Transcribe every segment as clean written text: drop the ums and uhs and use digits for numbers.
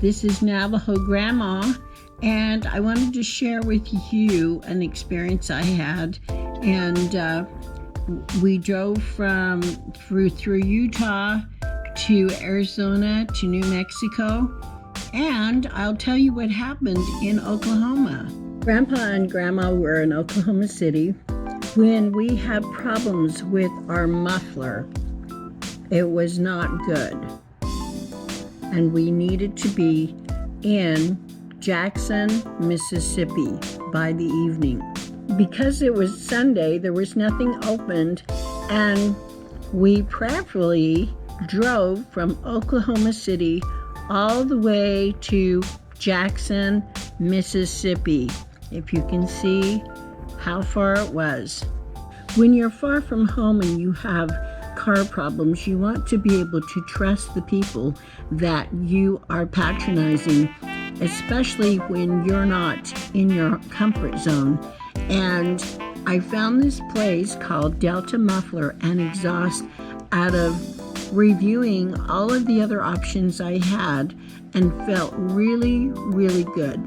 This is Navajo Grandma, and I wanted to share with you an experience I had. And we drove through Utah to Arizona to New Mexico, and I'll tell you what happened in Oklahoma. Grandpa and Grandma were in Oklahoma City when we had problems with our muffler. It was not good, and we needed to be in Jackson, Mississippi by the evening. Because it was Sunday, there was nothing opened, and we prayerfully drove from Oklahoma City all the way to Jackson, Mississippi. If you can see how far it was. When you're far from home and you have car problems, you want to be able to trust the people that you are patronizing, especially when you're not in your comfort zone. And I found this place called Delta Muffler and Exhaust out of reviewing all of the other options I had, and felt really, really good.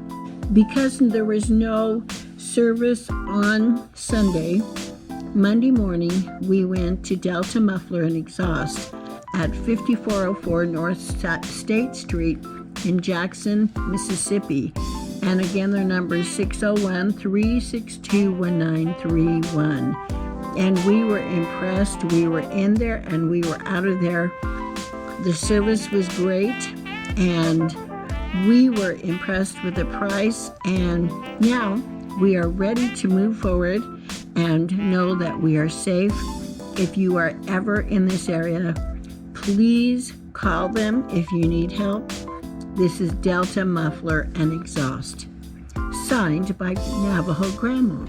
Because there was no service on Sunday, Monday morning, we went to Delta Muffler and Exhaust at 5404 North State Street in Jackson, Mississippi. And again, their number is 601-362-1931. And we were impressed. We were in there and we were out of there. The service was great, and we were impressed with the price. And now we are ready to move forward and know that we are safe. If you are ever in this area, please call them if you need help. This is Delta Muffler and Exhaust. Signed by Navajo Grandma.